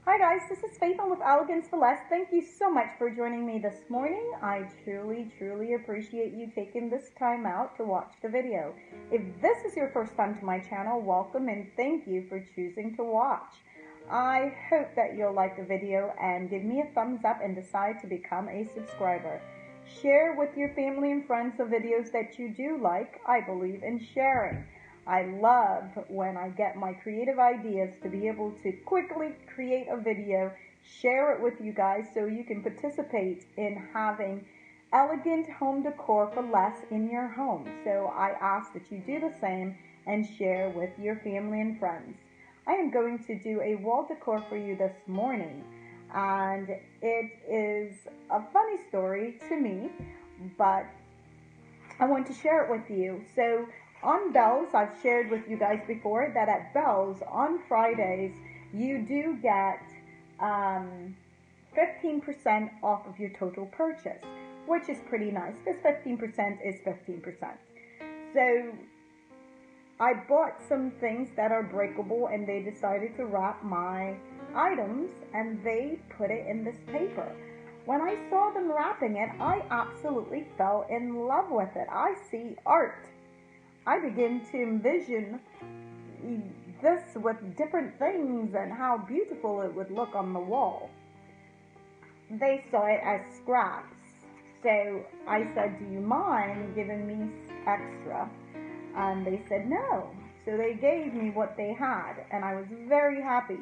Hi guys, this is Faithlyn with Elegance for Less. Thank you so much for joining me this morning. I truly appreciate you taking this time out to watch the video. If this is your first time to my channel, welcome and thank you for choosing to watch. I hope that you'll like the video and give me a thumbs up and decide to become a subscriber. Share with your family and friends the videos that you do like. I believe in sharing. I love when I get my creative ideas to be able to quickly create a video, share it with you guys so you can participate in having elegant home decor for less in your home. So I ask that you do the same and share with your family and friends. I am going to do a wall decor for you this morning, and it is a funny story to me, but I want to share it with you. So on Bells, I've shared with you guys before that at Bells on Fridays, you do get 15% off of your total purchase, which is pretty nice because 15% is 15%. So I bought some things that are breakable and they decided to wrap my items and they put it in this paper. When I saw them wrapping it, I absolutely fell in love with it. I see art. I begin to envision this with different things and how beautiful it would look on the wall. They saw it as scraps. So I said, do you mind giving me extra? And they said no. So they gave me what they had and I was very happy.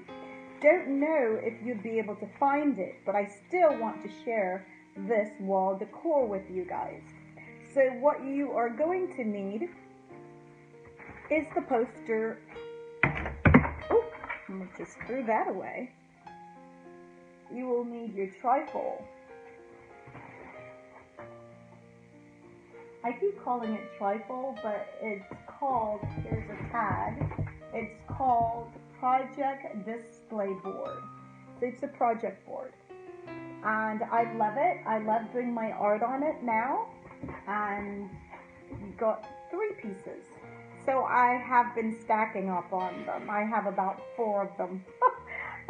Don't know if you'd be able to find it, but I still want to share this wall decor with you guys. So what you are going to need is the poster. Oh, I just threw that away. You will need your trifle. I keep calling it trifle, but it's called, here's a tag, it's called Project Display Board. So it's a project board. And I love it. I love doing my art on it now. And you got 3 pieces. So I have been stacking up on them. I have about 4 of them.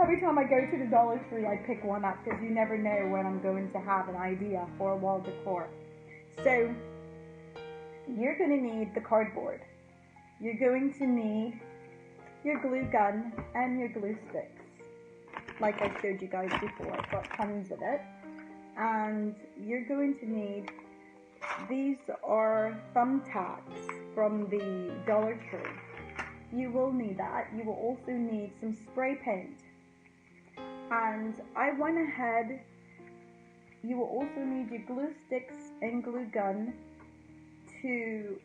Every time I go to the Dollar Tree, I pick one up because you never know when I'm going to have an idea for a wall decor. So you're going to need the cardboard. You're going to need your glue gun and your glue sticks. Like I showed you guys before, I've got tons of it. And you're going to need, these are thumbtacks from the Dollar Tree. You will need that. You will also need some spray paint. And I went ahead, you will also need your glue sticks and glue gun to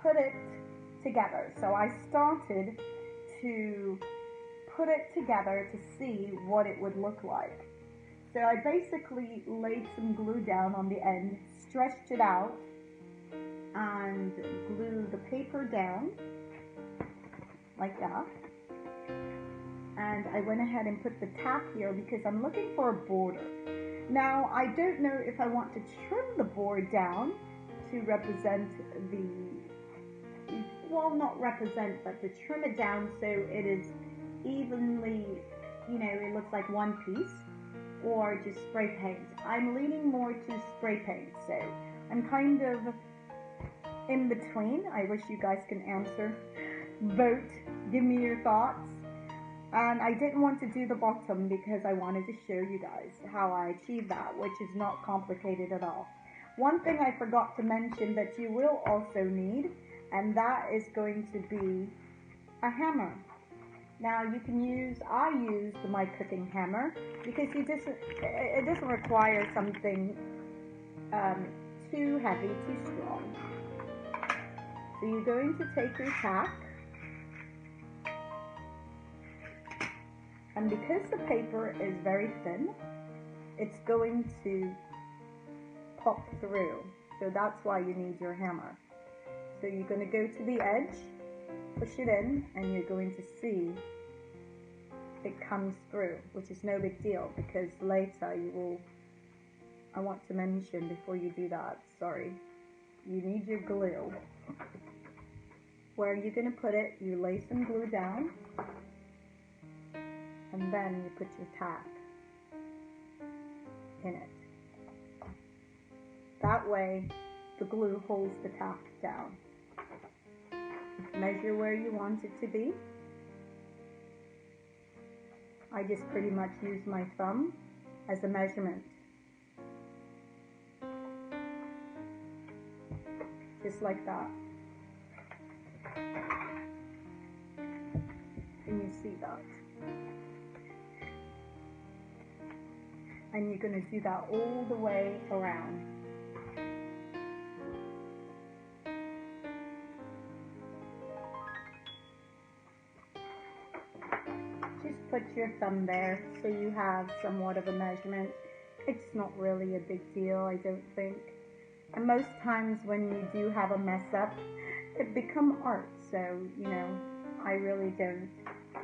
put it together. So I started to put it together to see what it would look like. So I basically laid some glue down on the end, stretched it out, and glue the paper down like that. And I went ahead and put the tack here because I'm looking for a border. Now I don't know if I want to trim the board down to represent the, well, not represent, but to trim it down so it is evenly, you know, it looks like one piece, or just spray paint. I'm leaning more to spray paint, so I'm kind of in between. I wish you guys can answer, vote, give me your thoughts. And I didn't want to do the bottom because I wanted to show you guys how I achieved that, which is not complicated at all. One thing I forgot to mention that you will also need, and that is going to be a hammer. Now you can use, I used my cooking hammer because it doesn't require something too heavy, too strong. So you're going to take your tack, and because the paper is very thin, it's going to pop through. So that's why you need your hammer. So you're going to go to the edge, push it in, and you're going to see it comes through, which is no big deal because later you will, I want to mention before you do that, sorry, you need your glue. Where you're going to put it, you lay some glue down, and then you put your tack in it. That way the glue holds the tack down. Measure where you want it to be. I just pretty much use my thumb as a measurement. Just like that. Can you see that? And you're going to do that all the way around. Just put your thumb there so you have somewhat of a measurement. It's not really a big deal, I don't think. And most times when you do have a mess up, it becomes art. So, you know, I really don't.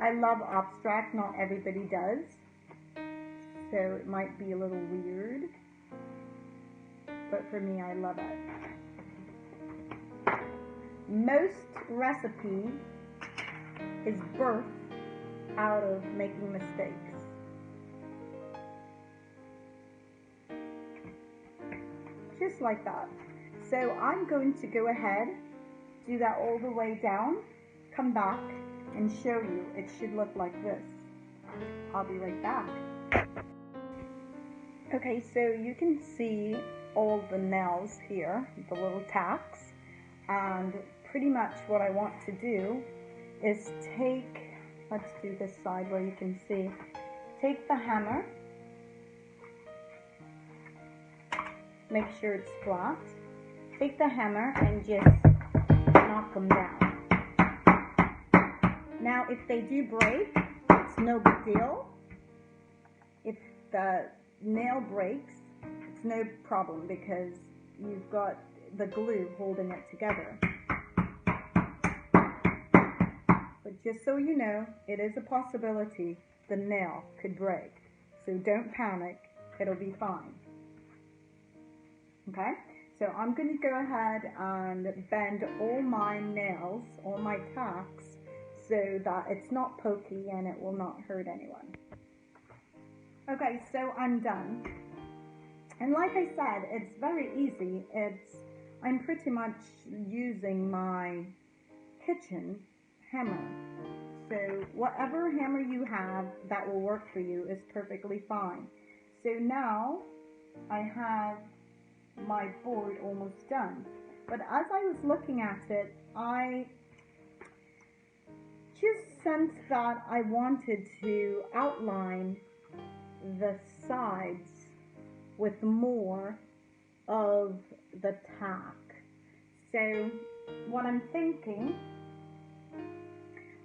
I love abstract, not everybody does. So it might be a little weird. But for me, I love it. Most recipe is birthed out of making mistakes. Just like that. So I'm going to go ahead, do that all the way down, come back and show you. It should look like this. I'll be right back. Okay, so you can see all the nails here, the little tacks, and pretty much what I want to do is take, let's do this side where you can see, take the hammer, make sure it's flat, take the hammer and just knock them down. Now if they do break, it's no big deal. If the nail breaks, it's no problem because you've got the glue holding it together. But just so you know, it is a possibility the nail could break. So don't panic, it'll be fine. Okay, so I'm going to go ahead and bend all my nails, all my tacks, so that it's not pokey and it will not hurt anyone. Okay, so I'm done. And like I said, it's very easy. I'm pretty much using my kitchen hammer. So whatever hammer you have that will work for you is perfectly fine. So now I have my board almost done. But as I was looking at it, I just sensed that I wanted to outline the sides with more of the tack. So what I'm thinking,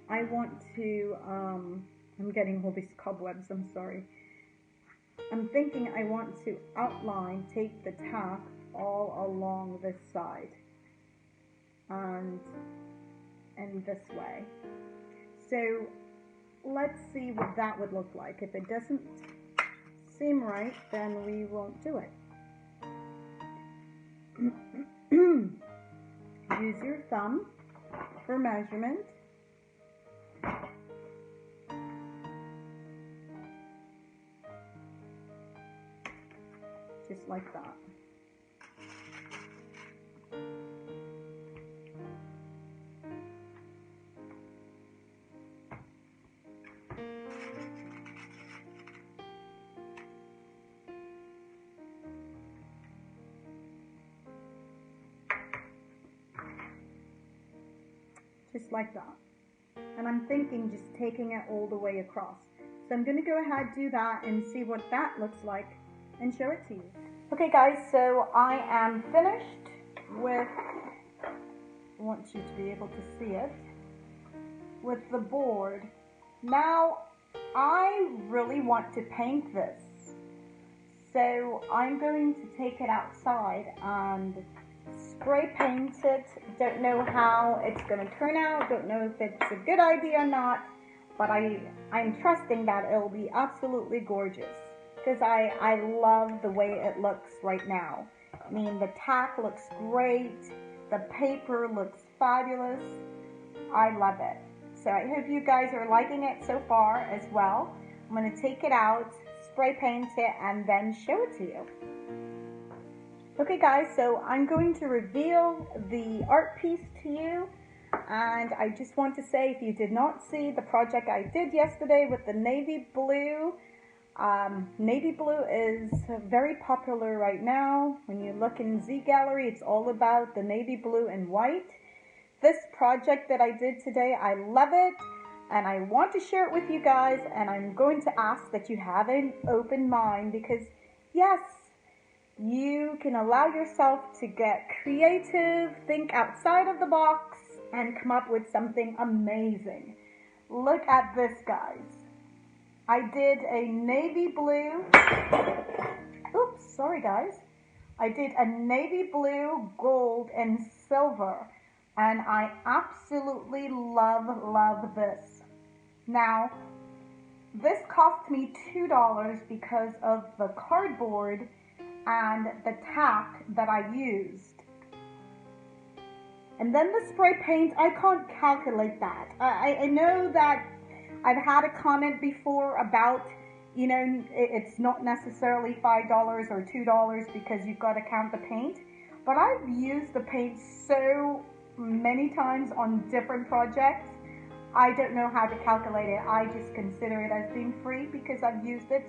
I want to, I'm getting all these cobwebs, I'm sorry. I'm thinking I want to outline, take the tack all along this side and this way. So let's see what that would look like. If it doesn't seem right, then we won't do it. Use your thumb for measurement. Just like that. Just like that. And I'm thinking just taking it all the way across. So I'm going to go ahead, do that, and see what that looks like and show it to you. Okay guys, so I am finished with, I want you to be able to see it, with the board. Now, I really want to paint this. So I'm going to take it outside and spray paint it. Don't know how it's going to turn out, don't know if it's a good idea or not, but I'm trusting that it'll be absolutely gorgeous. Because I love the way it looks right now. I mean, the tack looks great, the paper looks fabulous. I love it. So I hope you guys are liking it so far as well. I'm going to take it out, spray paint it, and then show it to you. Okay guys, so I'm going to reveal the art piece to you, and I just want to say, if you did not see the project I did yesterday with the navy blue is very popular right now. When you look in Z Gallery, it's all about the navy blue and white. This project that I did today, I love it, and I want to share it with you guys, and I'm going to ask that you have an open mind, because yes, you can allow yourself to get creative, think outside of the box, and come up with something amazing. Look at this, guys. I did a navy blue, oops, sorry guys. I did a navy blue, gold, and silver, and I absolutely love this. Now, this cost me $2 because of the cardboard and the tack that I used. And then the spray paint, I can't calculate that. I know that I've had a comment before about, you know, it's not necessarily $5 or $2 because you've got to count the paint. But I've used the paint so many times on different projects, I don't know how to calculate it. I just consider it as being free because I've used it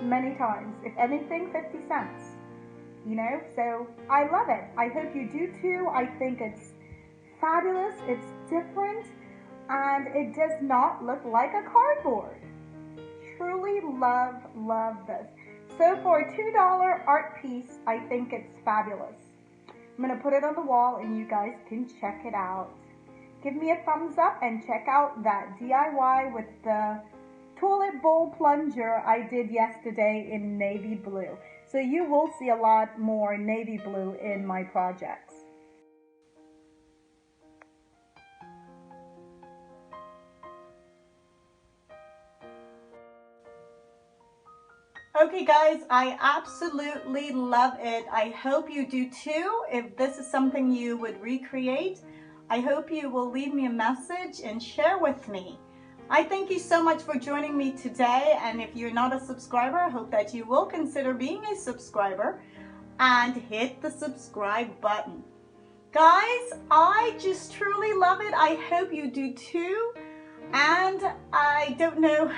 many times. If anything, 50 cents. You know, so I love it. I hope you do too. I think it's fabulous, it's different, and it does not look like a cardboard. Truly love this. So for a $2 art piece, I think it's fabulous. I'm going to put it on the wall and you guys can check it out. Give me a thumbs up and check out that DIY with the toilet bowl plunger I did yesterday in navy blue. So you will see a lot more navy blue in my projects. Okay guys, I absolutely love it. I hope you do too. If this is something you would recreate, I hope you will leave me a message and share with me. I thank you so much for joining me today, and if you're not a subscriber, I hope that you will consider being a subscriber and hit the subscribe button. Guys, I just truly love it. I hope you do too. And I don't know,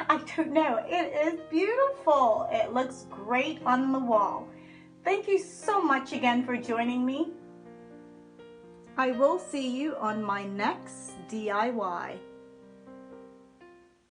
it is beautiful. It looks great on the wall. Thank you so much again for joining me. I will see you on my next DIY.